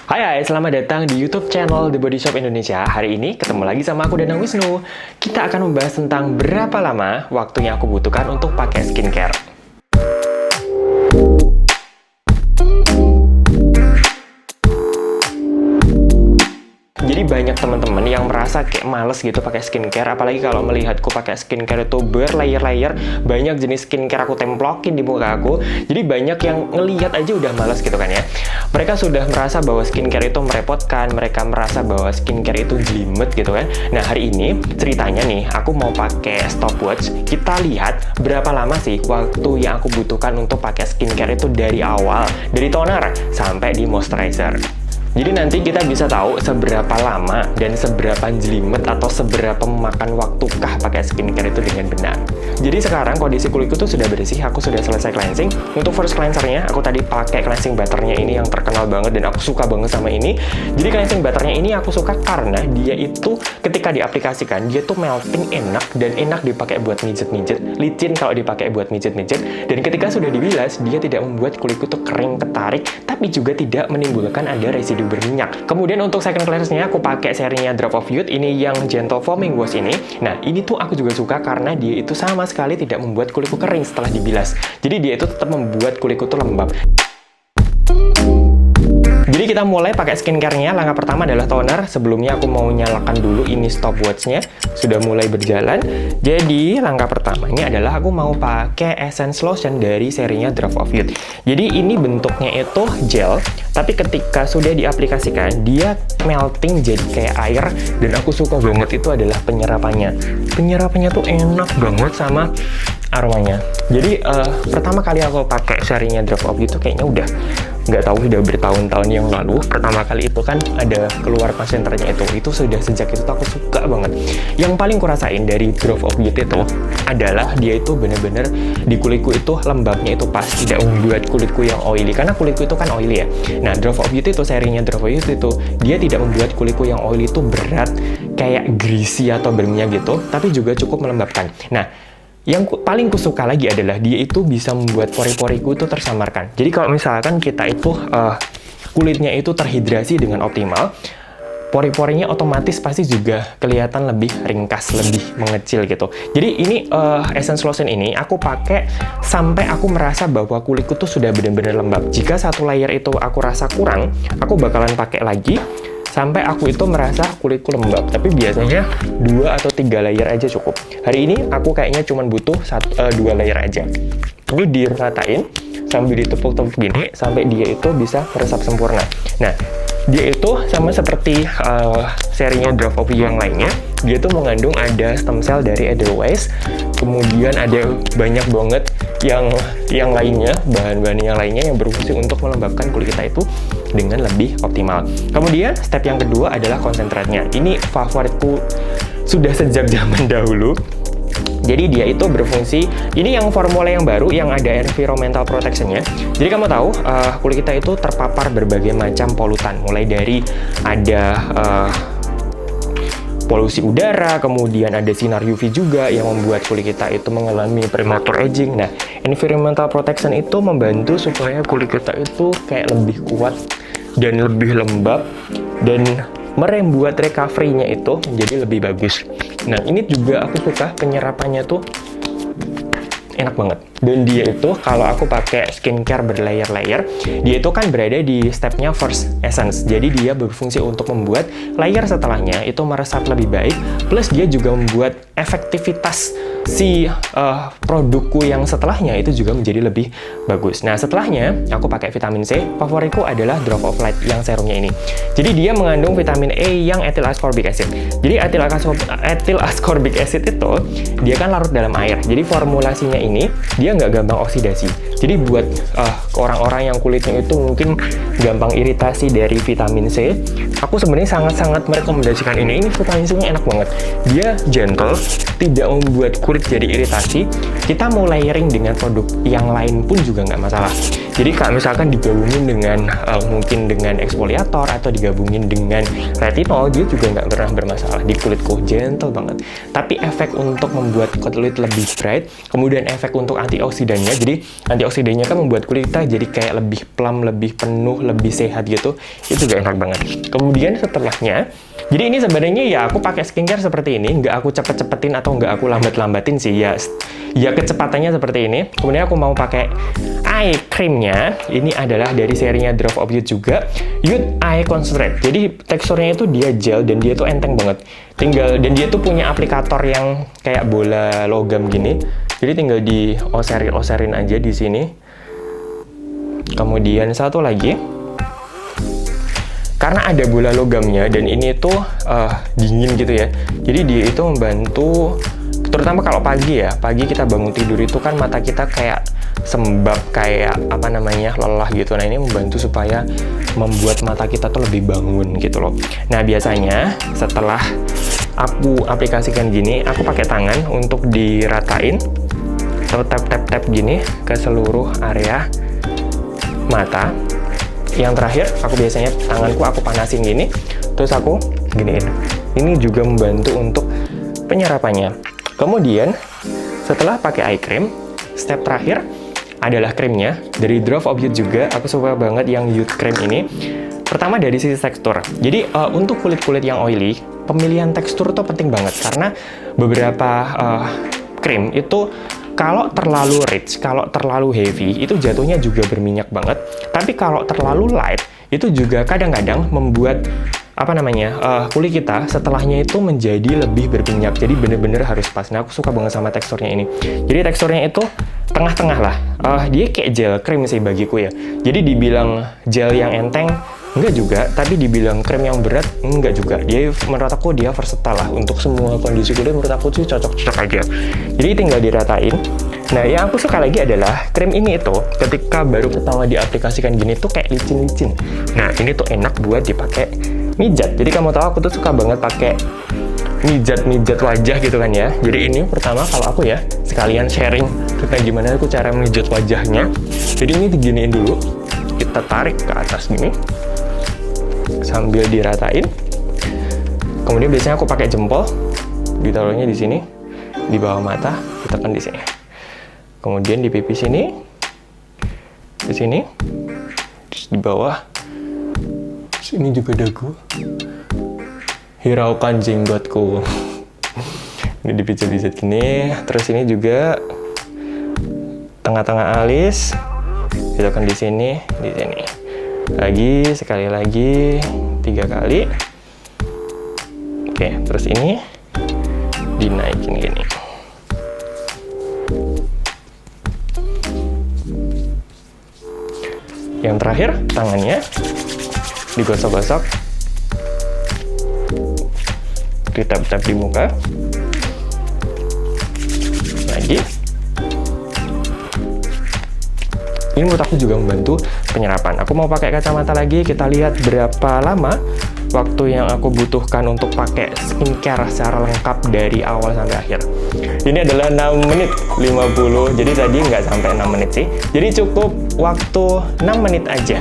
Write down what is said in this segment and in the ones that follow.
Hai, selamat datang di YouTube channel The Body Shop Indonesia. Hari ini ketemu lagi sama aku Danang Wisnu. Kita akan membahas tentang berapa lama waktu yang aku butuhkan untuk pakai skincare. Jadi banyak teman-teman yang merasa kayak males gitu pakai skincare, apalagi kalau melihatku pakai skincare itu berlayer-layer, banyak jenis skincare aku templokin di muka aku. Jadi banyak yang ngelihat aja udah males gitu kan ya. Mereka sudah merasa bahwa skincare itu merepotkan, mereka merasa bahwa skincare itu jelimet gitu kan. Nah, hari ini ceritanya nih, aku mau pakai stopwatch. Kita lihat berapa lama sih waktu yang aku butuhkan untuk pakai skincare itu dari awal, dari toner sampai di moisturizer. Jadi nanti kita bisa tahu seberapa lama dan seberapa jelimet atau seberapa memakan waktukah pakai skincare itu dengan benar. Jadi sekarang kondisi kulitku tuh sudah bersih, aku sudah selesai cleansing. Untuk first cleansernya, aku tadi pakai cleansing butternya ini yang terkenal banget dan aku suka banget sama ini. Jadi cleansing butternya ini aku suka karena dia itu ketika diaplikasikan, dia tuh melting enak dan enak dipakai buat mijet-mijet, licin kalau dipakai buat mijet-mijet. Dan ketika sudah dibilas, dia tidak membuat kulitku tuh kering ketarik, tapi juga tidak menimbulkan ada residu berminyak. Kemudian untuk second cleanse-nya aku pakai serinya Drop of Youth, ini yang Gentle Foaming Wash ini. Nah, ini tuh aku juga suka karena dia itu sama sekali tidak membuat kulitku kering setelah dibilas. Jadi dia itu tetap membuat kulitku tuh lembab. Jadi kita mulai pakai skincare-nya. Langkah pertama adalah toner. Sebelumnya aku mau nyalakan dulu ini stopwatch-nya. Sudah mulai berjalan. Jadi langkah pertamanya adalah aku mau pakai essence lotion dari serinya Drop of Youth. Jadi ini bentuknya itu gel, tapi ketika sudah diaplikasikan, dia melting jadi kayak air. Dan aku suka banget itu adalah penyerapannya. Penyerapannya tuh enak banget sama aromanya. Jadi pertama kali aku pakai serinya Drop of Youth tuh kayaknya udah nggak tahu, udah bertahun-tahun yang lalu. Pertama kali itu kan ada keluar konsentranya itu sudah sejak itu aku suka banget. Yang paling kurasain dari Drop of Youth itu adalah dia itu bener-bener di kulitku itu lembabnya itu pas, tidak membuat kulitku yang oily, karena kulitku itu kan oily ya. Nah, Drop of Youth itu serinya Drop of Youth itu dia tidak membuat kulitku yang oily itu berat kayak greasy atau berminyak gitu, tapi juga cukup melembabkan. Nah, yang paling kusuka lagi adalah dia itu bisa membuat pori-poriku itu tersamarkan. Jadi kalau misalkan kita itu kulitnya itu terhidrasi dengan optimal, pori-porinya otomatis pasti juga kelihatan lebih ringkas, lebih mengecil gitu. Jadi ini essence lotion ini aku pakai sampai aku merasa bahwa kulitku tuh sudah benar-benar lembab. Jika satu layer itu aku rasa kurang, aku bakalan pakai lagi sampai aku itu merasa kulitku lembab. Tapi biasanya 2 atau 3 layer aja cukup. Hari ini aku kayaknya cuma butuh 2 layer aja. Lalu diratain sambil ditepuk-tepuk gini sampai dia itu bisa meresap sempurna. Nah, dia itu sama seperti serinya Drop of Youth yang lainnya. Dia tuh mengandung ada stem cell dari Edelweiss, kemudian ada banyak banget yang lainnya, bahan-bahan yang lainnya yang berfungsi untuk melembabkan kulit kita itu dengan lebih optimal. Kemudian step yang kedua adalah konsentratnya. Ini favoritku sudah sejak zaman dahulu. Jadi dia itu berfungsi, ini yang formula yang baru yang ada environmental protection-nya. Jadi kamu tahu kulit kita itu terpapar berbagai macam polutan, mulai dari ada polusi udara, kemudian ada sinar UV juga yang membuat kulit kita itu mengalami premature aging. Nah, environmental protection itu membantu supaya kulit kita itu kayak lebih kuat dan lebih lembab dan membuat recovery-nya itu menjadi lebih bagus. Nah, ini juga aku suka penyerapannya tuh enak banget. Dan dia itu kalau aku pakai skincare berlayer-layer, dia itu kan berada di stepnya first essence. Jadi dia berfungsi untuk membuat layer setelahnya itu meresap lebih baik, plus dia juga membuat efektivitas si produkku yang setelahnya itu juga menjadi lebih bagus. Nah, setelahnya aku pakai vitamin C. Favoritku adalah Drop of Light yang serumnya ini. Jadi dia mengandung vitamin E yang ethyl ascorbic acid. Jadi ethyl ascorbic acid itu dia kan larut dalam air. Jadi formulasinya ini dia nggak gampang oksidasi. Jadi buat orang-orang yang kulitnya itu mungkin gampang iritasi dari vitamin C, aku sebenarnya sangat-sangat merekomendasikan ini. Ini vitamin C-nya enak banget. Dia gentle, tidak membuat kulit jadi iritasi. Kita mau layering dengan produk yang lain pun juga nggak masalah. Jadi kalau misalkan digabungin dengan mungkin dengan eksfoliator atau digabungin dengan retinol, dia juga nggak pernah bermasalah di kulitku, gentle banget. Tapi efek untuk membuat kulit lebih bright, kemudian efek untuk antioksidannya, jadi antioksidannya kan membuat kulit kita jadi kayak lebih plump, lebih penuh, lebih sehat gitu, itu juga enak banget. Kemudian setelahnya, jadi ini sebenarnya ya aku pakai skincare seperti ini, nggak aku cepet-cepetin atau nggak aku lambat-lambatin sih, ya kecepatannya seperti ini. Kemudian aku mau pakai eye creamnya, ini adalah dari serinya Drop of Youth juga, Youth Eye Concentrate. Jadi teksturnya itu dia gel dan dia tuh enteng banget. Dan dia tuh punya aplikator yang kayak bola logam gini. Jadi tinggal dioserin aja di sini. Kemudian satu lagi, karena ada bola logamnya dan ini tuh dingin gitu ya. Jadi dia itu membantu, terutama kalau pagi ya, pagi kita bangun tidur itu kan mata kita kayak sembab, kayak apa namanya, lelah gitu. Nah ini membantu supaya membuat mata kita tuh lebih bangun gitu loh. Nah biasanya setelah aku aplikasikan gini, aku pakai tangan untuk diratain atau tap gini ke seluruh area mata. Yang terakhir, aku biasanya tanganku aku panasin gini, terus aku giniin. Ini juga membantu untuk penyerapannya. Kemudian setelah pakai eye cream, step terakhir adalah krimnya dari Drop of Youth juga. Aku suka banget yang Youth Cream ini. Pertama dari sisi tekstur. Jadi untuk kulit-kulit yang oily, pemilihan tekstur tuh penting banget karena beberapa krim itu kalau terlalu rich, kalau terlalu heavy, itu jatuhnya juga berminyak banget. Tapi kalau terlalu light, itu juga kadang-kadang membuat apa namanya, kulit kita setelahnya itu menjadi lebih berminyak. Jadi bener-bener harus pas. Nah, aku suka banget sama teksturnya ini. Jadi teksturnya itu tengah-tengah lah. Dia kayak gel krim sih bagiku ya. Jadi dibilang gel yang enteng, enggak juga. Tapi dibilang krim yang berat, enggak juga. Dia menurut aku dia versatile lah. Untuk semua kondisi kulit menurut aku sih cocok-cocok aja. Jadi tinggal diratain. Nah, yang aku suka lagi adalah krim ini itu ketika baru pertama diaplikasikan gini tuh kayak licin-licin. Nah, ini tuh enak buat dipakai mijat. Jadi kamu tahu aku tuh suka banget pakai mijat wajah gitu kan ya. Jadi ini pertama kalau aku ya sekalian sharing tentang gimana aku cara mijat wajahnya. Jadi ini diginiin dulu, kita tarik ke atas gini sambil diratain. Kemudian biasanya aku pakai jempol, ditaruhnya di sini, di bawah mata, ditekan di sini. Kemudian di pipi sini, di sini, terus di bawah. Ini juga dagu. Hiraukan jenggotku. Ini dipijat-pijat gini. Terus ini juga tengah-tengah alis. Kita di sini, di sini. Lagi, sekali lagi, 3 kali. Oke, terus ini dinaikin gini. Yang terakhir, tangannya digosok-gosok, ditap-tap di muka lagi. Ini menurut aku juga membantu penyerapan. Aku mau pakai kacamata lagi, kita lihat berapa lama waktu yang aku butuhkan untuk pakai skincare secara lengkap dari awal sampai akhir. Ini adalah 6 menit 50, jadi tadi nggak sampai 6 menit sih. Jadi cukup waktu 6 menit aja.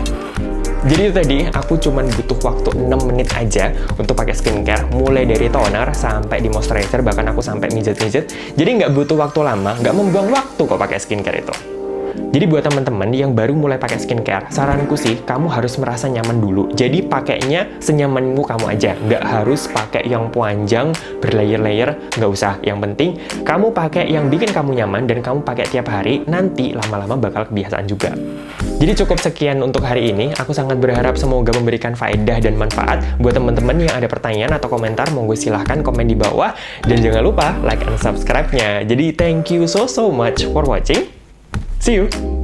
Jadi tadi aku cuma butuh waktu 6 menit aja untuk pakai skincare, mulai dari toner sampai di moisturizer, bahkan aku sampai mijat-mijat. Jadi nggak butuh waktu lama, nggak membuang waktu kok pakai skincare itu. Jadi buat teman-teman yang baru mulai pakai skincare, saranku sih kamu harus merasa nyaman dulu. Jadi pakainya senyamanmu kamu aja, nggak harus pakai yang panjang berlayer-layer, nggak usah. Yang penting kamu pakai yang bikin kamu nyaman dan kamu pakai tiap hari, nanti lama-lama bakal kebiasaan juga. Jadi cukup sekian untuk hari ini. Aku sangat berharap semoga memberikan faedah dan manfaat. Buat teman-teman yang ada pertanyaan atau komentar, monggo silahkan komen di bawah. Dan jangan lupa like and subscribe-nya. Jadi thank you so much for watching. See you!